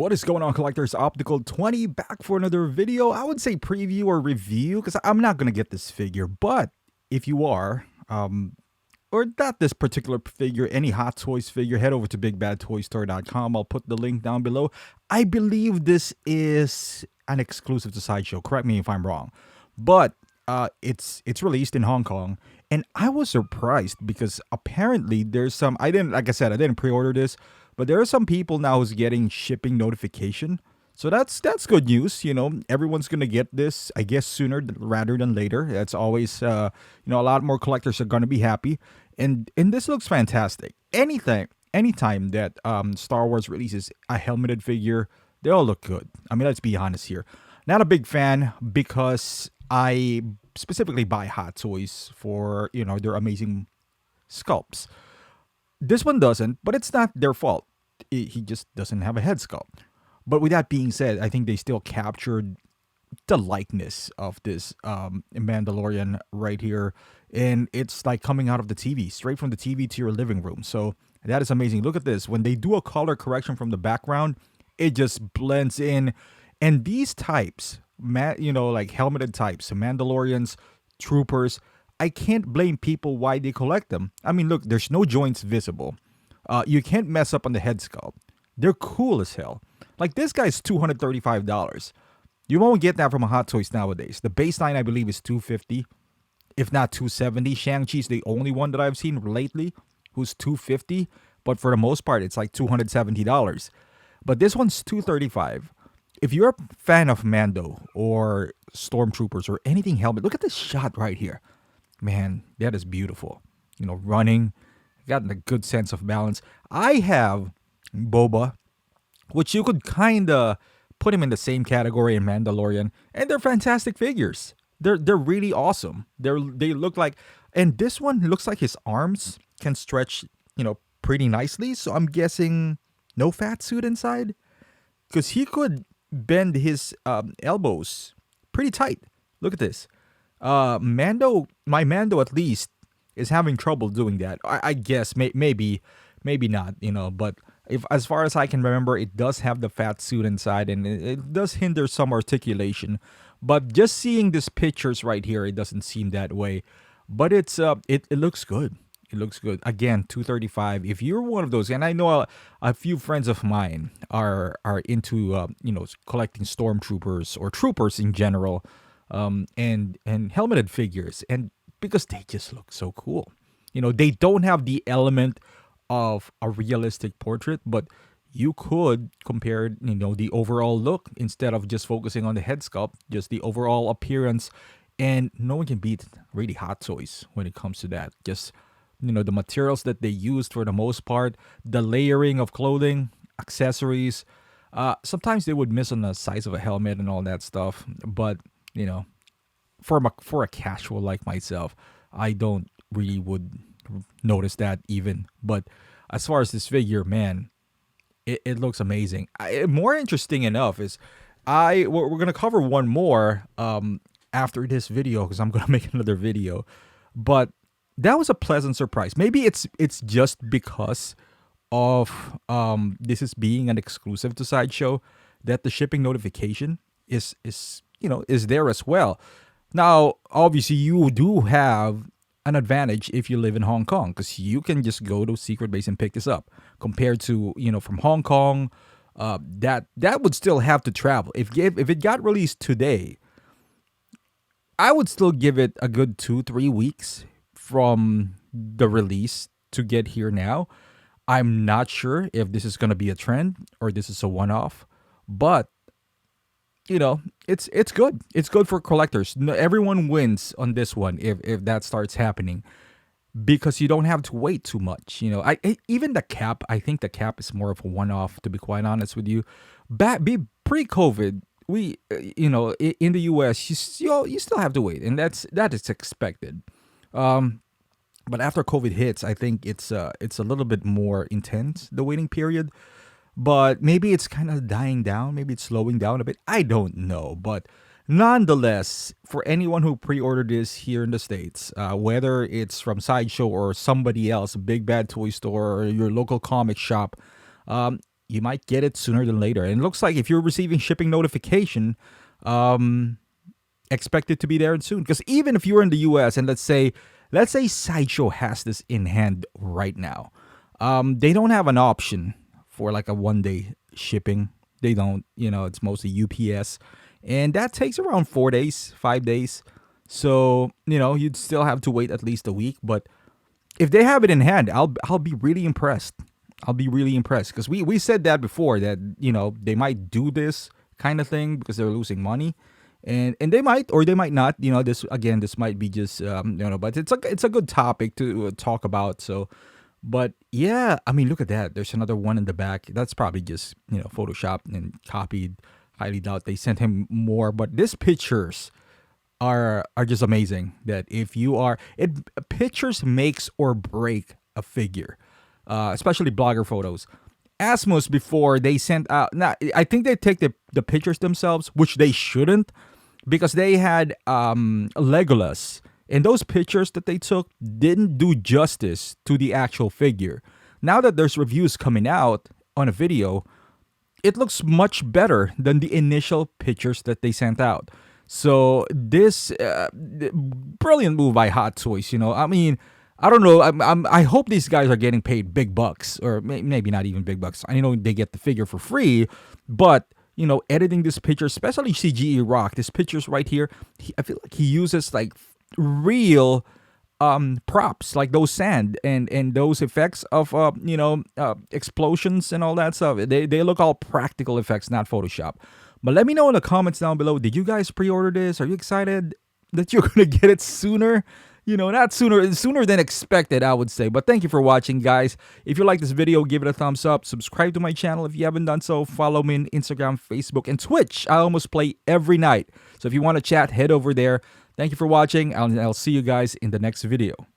What is going on, collectors? Optical 20 back for another video. I would say preview or review because I'm not going to get this figure. But if you are, or not this particular figure, any Hot Toys figure, head over to bigbadtoystore.com. I'll put the link down below. I believe this is an exclusive to Sideshow. Correct me if I'm wrong. But it's released in Hong Kong. And I was surprised because apparently there's some, like I said, I didn't pre-order this, but there are some people now who's getting shipping notification. So that's good news. You know, everyone's going to get this, I guess, sooner rather than later. That's always, a lot more collectors are going to be happy. And this looks fantastic. Anytime that Star Wars releases a helmeted figure, they all look good. I mean, let's be honest here. Not a big fan because I specifically buy Hot Toys for, their amazing sculpts. This one doesn't, but it's not their fault. He just doesn't have a head sculpt. But with that being said, I think they still captured the likeness of this Mandalorian right here. And it's like coming out of the TV, straight from the TV to your living room. So that is amazing. Look at this. When they do a color correction from the background, it just blends in. And these types, like helmeted types, Mandalorians, troopers, I can't blame people why they collect them. I mean, look, there's no joints visible. You can't mess up on the head sculpt. They're cool as hell. Like this guy's $235. You won't get that from a Hot Toys nowadays. The baseline, I believe, is $250, if not $270. Shang-Chi's the only one that I've seen lately who's $250, but for the most part, it's like $270. But this one's $235. If you're a fan of Mando or Stormtroopers or anything helmet, look at this shot right here. Man, that is beautiful. Running, got a good sense of balance. I have Boba, which you could kind of put him in the same category in Mandalorian, and they're fantastic figures. They're really awesome. They look like, and this one looks like his arms can stretch, pretty nicely. So I'm guessing no fat suit inside, because he could bend his elbows pretty tight. Look at this. My Mando at least is having trouble doing that. I guess maybe not, but if as far as I can remember, it does have the fat suit inside, and it does hinder some articulation. But just seeing these pictures right here, it doesn't seem that way. But it looks good. It looks good. Again, $235. If you're one of those, and I know a few friends of mine are into collecting stormtroopers or troopers in general, and helmeted figures, and because they just look so cool. They don't have the element of a realistic portrait, but you could compare, the overall look instead of just focusing on the head sculpt, just the overall appearance. And no one can beat really Hot Toys when it comes to that. Just, the materials that they used for the most part, the layering of clothing, accessories. Sometimes they would miss on the size of a helmet and all that stuff, but for a casual like myself, I don't really would notice that even. But as far as this figure, man, it looks amazing. More interesting enough is we're gonna cover one more after this video, because I'm gonna make another video. But that was a pleasant surprise. Maybe it's just because of this is being an exclusive to Sideshow that the shipping notification is there as well. Now, obviously, you do have an advantage if you live in Hong Kong, because you can just go to Secret Base and pick this up, compared to from Hong Kong. That would still have to travel. If it got released today, I would still give it a good 2-3 weeks from the release to get here now. I'm not sure if this is going to be a trend or this is a one-off, but it's good. It's good for collectors. Everyone wins on this one if that starts happening, because you don't have to wait too much. Even the cap. I think the cap is more of a one-off, to be quite honest with you. Pre-COVID, we in the US, you still have to wait, and that is expected. But after COVID hits, I think it's a little bit more intense, the waiting period. But maybe it's kind of dying down. Maybe it's slowing down a bit. I don't know. But nonetheless, for anyone who pre-ordered this here in the States, whether it's from Sideshow or somebody else, Big Bad Toy Store or your local comic shop, you might get it sooner than later. And it looks like if you're receiving shipping notification, um, expect it to be there soon. Because even if you're in the U.S. and let's say Sideshow has this in hand right now, they don't have an option for like a 1 day shipping. They don't. It's mostly UPS, and that takes around 4 days, 5 days. So you'd still have to wait at least a week. But if they have it in hand, I'll be really impressed. I'll be really impressed because we said that before that they might do this kind of thing because they're losing money, and they might or they might not. This might be just but it's a good topic to talk about. So, but yeah, I mean, look at that. There's another one in the back. That's probably just Photoshop and copied. Highly doubt they sent him more, but these pictures are just amazing. That if you are it pictures makes or break a figure, especially blogger photos. Asmus before they sent out. Now I think they take the pictures themselves, which they shouldn't, because they had Legolas, and those pictures that they took didn't do justice to the actual figure. Now that there's reviews coming out on a video, it looks much better than the initial pictures that they sent out. So this brilliant move by Hot Toys. I mean, I don't know. I hope these guys are getting paid big bucks, or maybe not even big bucks. I know they get the figure for free, but editing this picture, especially CGE Rock, this pictures right here, I feel like he uses like real props, like those sand and those effects of explosions and all that stuff. They look all practical effects, not Photoshop. But let me know in the comments down below, did you guys pre-order this? Are you excited that you're gonna get it sooner? Not sooner than expected, I would say. But thank you for watching, guys. If you like this video, give it a thumbs up. Subscribe to my channel if you haven't done so. Follow me on Instagram, Facebook, and Twitch. I almost play every night. So if you want to chat, head over there. Thank you for watching, and I'll see you guys in the next video.